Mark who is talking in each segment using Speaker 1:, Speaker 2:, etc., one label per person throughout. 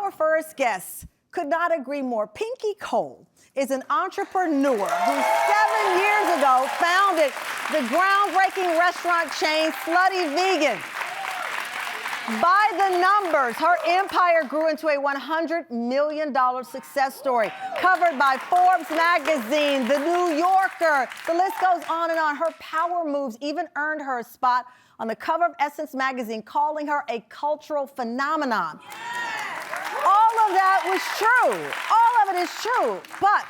Speaker 1: Our first guest could not agree more. Pinky Cole is an entrepreneur who 7 years ago founded the groundbreaking restaurant chain Slutty Vegan. By the numbers, her empire grew into a $100 million success story, covered by Forbes magazine, The New Yorker. The list goes on and on. Her power moves even earned her a spot on the cover of Essence magazine, calling her a cultural phenomenon. All of that was true. All of it is true. But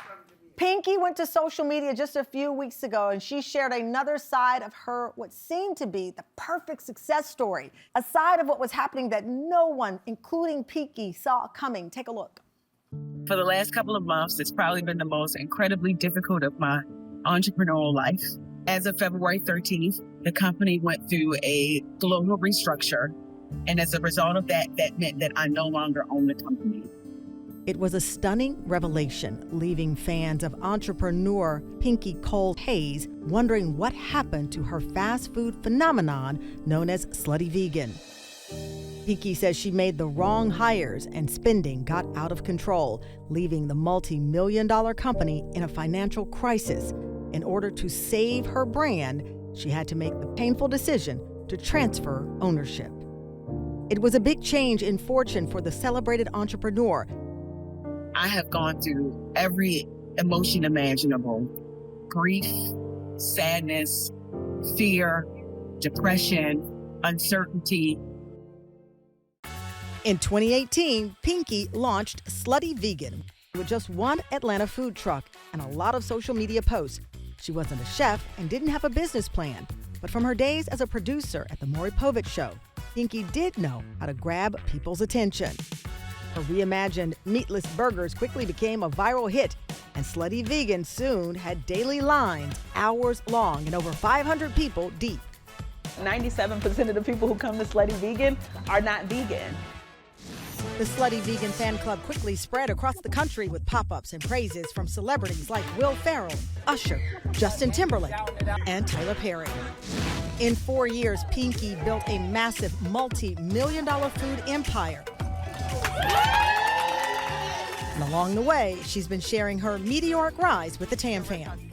Speaker 1: Pinky went to social media just a few weeks ago and she shared another side of her, what seemed to be the perfect success story, a side of what was happening that no one, including Pinky, saw coming. Take a look.
Speaker 2: For the last couple of months, it's probably been the most incredibly difficult of my entrepreneurial life. As of February 13th, the company went through a global restructure. And as a result of that, that meant that I no longer own the company.
Speaker 1: It was a stunning revelation, leaving fans of entrepreneur Pinky Cole Hayes wondering what happened to her fast food phenomenon known as Slutty Vegan. Pinky says she made the wrong hires and spending got out of control, leaving the multi-million-dollar company in a financial crisis. In order to save her brand, she had to make the painful decision to transfer ownership. It was a big change in fortune for the celebrated entrepreneur.
Speaker 2: I have gone through every emotion imaginable: grief, sadness, fear, depression, uncertainty.
Speaker 1: In 2018, Pinky launched Slutty Vegan with just one Atlanta food truck and a lot of social media posts. She wasn't a chef and didn't have a business plan, but from her days as a producer at the Maury Povich Show, Pinky did know how to grab people's attention. Her reimagined meatless burgers quickly became a viral hit, and Slutty Vegan soon had daily lines hours long and over 500 people deep.
Speaker 3: 97% of the people who come to Slutty Vegan are not vegan.
Speaker 1: The Slutty Vegan fan club quickly spread across the country with pop-ups and praises from celebrities like Will Ferrell, Usher, Justin Timberlake, and Tyler Perry. In 4 years, Pinky built a massive multi-million-dollar food empire. And along the way, she's been sharing her meteoric rise with the Tam fam.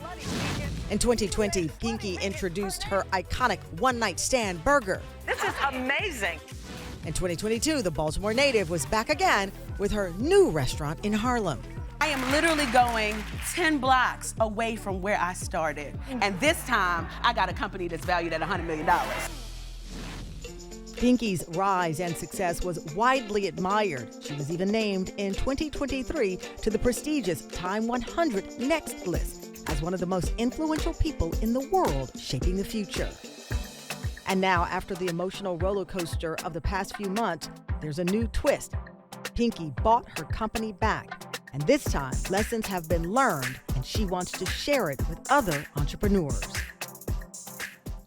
Speaker 1: In 2020, Pinky introduced her iconic one-night stand burger.
Speaker 4: This is amazing.
Speaker 1: In 2022, the Baltimore native was back again with her new restaurant in Harlem.
Speaker 4: I am literally going 10 blocks away from where I started. And this time, I got a company that's valued at $100 million.
Speaker 1: Pinky's rise and success was widely admired. She was even named in 2023 to the prestigious Time 100 Next list as one of the most influential people in the world shaping the future. And now, after the emotional roller coaster of the past few months, there's a new twist. Pinky bought her company back. And this time, lessons have been learned, and she wants to share it with other entrepreneurs.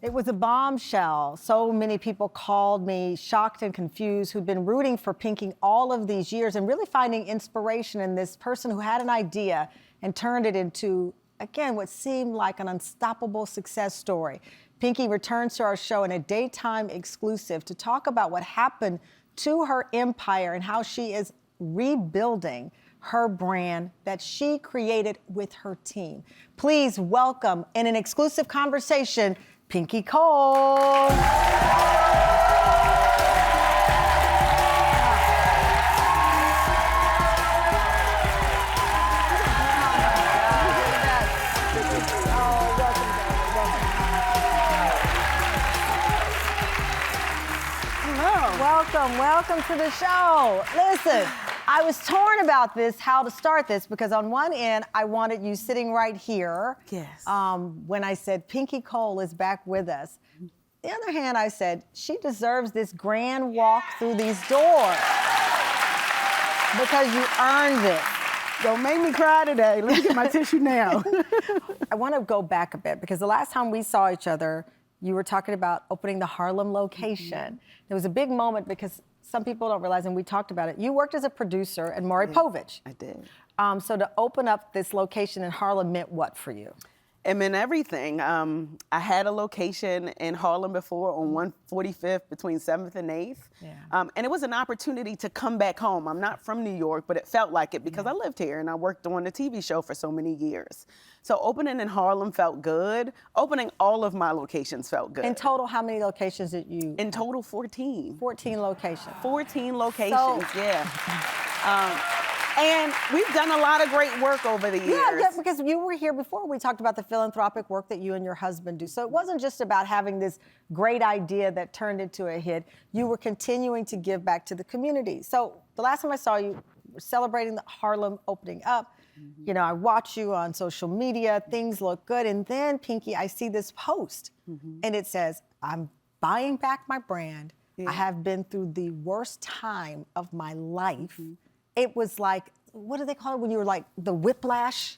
Speaker 1: It was a bombshell. So many people called me shocked and confused who'd been rooting for Pinky all of these years and really finding inspiration in this person who had an idea and turned it into, again, what seemed like an unstoppable success story. Pinky returns to our show in a daytime exclusive to talk about what happened to her empire and how she is rebuilding her brand that she created with her team. Please welcome, in an exclusive conversation, Pinky Cole. Welcome to the show. Listen, I was torn about this, how to start this, because on one end, I wanted you sitting right here.
Speaker 4: Yes.
Speaker 1: When I said Pinky Cole is back with us. The other hand, I said, she deserves this grand walk through these doors because you earned it.
Speaker 3: Don't make me cry today. Let me get my tissue now.
Speaker 1: I want to go back a bit because the last time we saw each other, you were talking about opening the Harlem location. Mm-hmm. There was a big moment because some people don't realize, and we talked about it, you worked as a producer at Maury Povich.
Speaker 3: I did.
Speaker 1: So to open up this location in Harlem meant what for you?
Speaker 4: I'm in everything. I had a location in Harlem before on 145th between 7th and 8th.
Speaker 1: Yeah.
Speaker 4: And it was an opportunity to come back home. I'm not from New York, but it felt like it because I lived here and I worked on the TV show for so many years. So opening in Harlem felt good. Opening all of my locations felt good.
Speaker 1: In total, how many locations did you?
Speaker 4: In total, 14.
Speaker 1: 14 locations.
Speaker 4: 14 locations, yeah. And we've done a lot of great work over the years.
Speaker 1: Yeah, because you were here before. We talked about the philanthropic work that you and your husband do. So it wasn't just about having this great idea that turned into a hit. You were continuing to give back to the community. So the last time I saw you, were celebrating the Harlem opening up. You know, I watch you on social media. Things look good. And then, Pinky, I see this post. And it says, I'm buying back my brand. I have been through the worst time of my life. It was like, what do they call it when you were like the whiplash?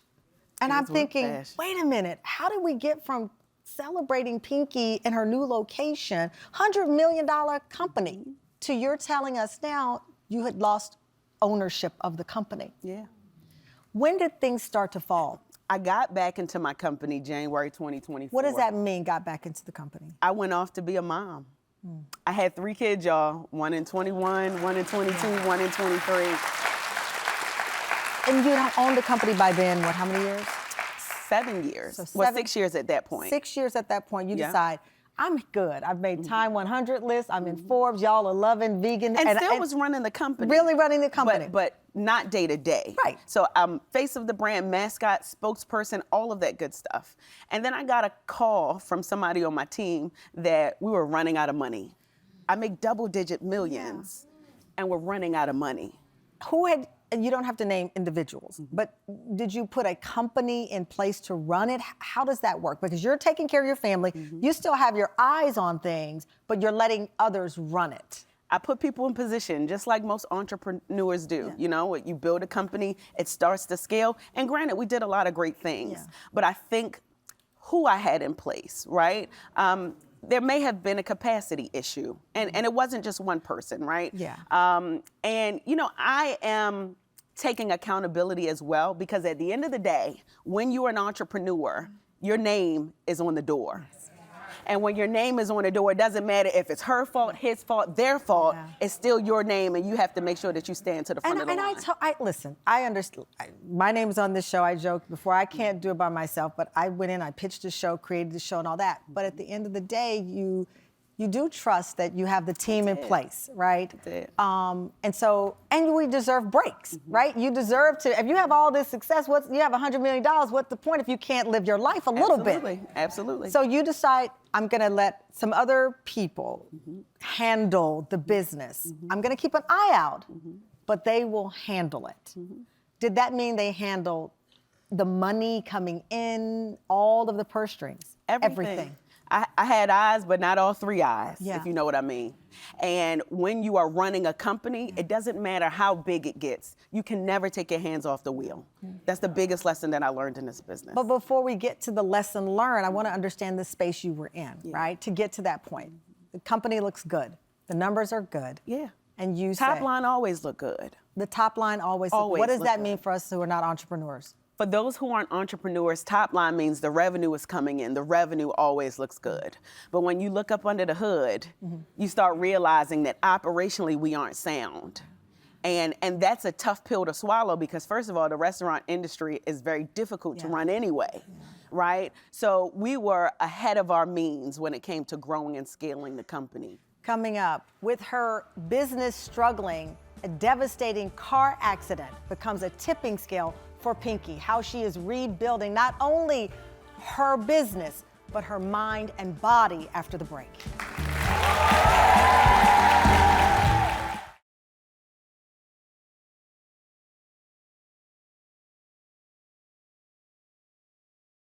Speaker 1: And I'm thinking, wait a minute, how did we get from celebrating Pinky and her new location, $100 million company, to you're telling us now you had lost ownership of the company?
Speaker 4: Yeah.
Speaker 1: When did things start to fall?
Speaker 4: I got back into my company January 2024.
Speaker 1: What does that mean, got back into the company?
Speaker 4: I went off to be a mom. I had 3 kids, y'all. 1 in 21, 1 in 22, 1 in 23.
Speaker 1: And you had owned the company by then, what, how many years?
Speaker 4: 7 years.
Speaker 1: So
Speaker 4: Well, 6 years at that point.
Speaker 1: 6 years at that point, you decide, I'm good. I've made Time 100 list. I'm in Forbes. Y'all are loving vegan.
Speaker 4: And still was running the company.
Speaker 1: Really running the company.
Speaker 4: But not day to day.
Speaker 1: Right.
Speaker 4: So I'm face of the brand, mascot, spokesperson, all of that good stuff. And then I got a call from somebody on my team that we were running out of money. I make double-digit millions, and we're running out of money.
Speaker 1: Who had, and you don't have to name individuals, but did you put a company in place to run it? How does that work? Because you're taking care of your family, you still have your eyes on things, but you're letting others run it.
Speaker 4: I put people in position, just like most entrepreneurs do. You know, you build a company, it starts to scale. And granted, we did a lot of great things, but I think who I had in place, right? There may have been a capacity issue, and it wasn't just one person, right? And, you know, I am taking accountability as well, because at the end of the day, when you're an entrepreneur, your name is on the door. And when your name is on the door, it doesn't matter if it's her fault, his fault, their fault, it's still your name, and you have to make sure that you stand to the front of the line.
Speaker 1: Listen, I understand. My name is on this show. I joked before, I can't do it by myself, but I went in, I pitched the show, created the show and all that. But at the end of the day, you do trust that you have the team in place, right? And we deserve breaks, right? You deserve to, if you have all this success, you have $100 million, what's the point if you can't live your life a little bit?
Speaker 4: Absolutely.
Speaker 1: So you decide, I'm gonna let some other people handle the business. I'm gonna keep an eye out, but they will handle it. Did that mean they handled the money coming in, all of the purse strings? Everything.
Speaker 4: I had eyes, but not all 3 eyes,
Speaker 1: Yeah.
Speaker 4: if you know what I mean. And when you are running a company, it doesn't matter how big it gets. You can never take your hands off the wheel. That's the biggest lesson that I learned in this business.
Speaker 1: But before we get to the lesson learned, I want to understand the space you were in, right? To get to that point. The company looks good. The numbers are good.
Speaker 4: Yeah.
Speaker 1: And you
Speaker 4: Top
Speaker 1: say,
Speaker 4: line always look good.
Speaker 1: the top line always look good. What does that mean for us who are not entrepreneurs?
Speaker 4: For those who aren't entrepreneurs, top line means the revenue is coming in. The revenue always looks good. But when you look up under the hood, you start realizing that operationally we aren't sound. And that's a tough pill to swallow, because first of all, the restaurant industry is very difficult to run anyway, right? So we were ahead of our means when it came to growing and scaling the company.
Speaker 1: Coming up, with her business struggling, a devastating car accident becomes a tipping scale for Pinky, how she is rebuilding not only her business, but her mind and body after the break.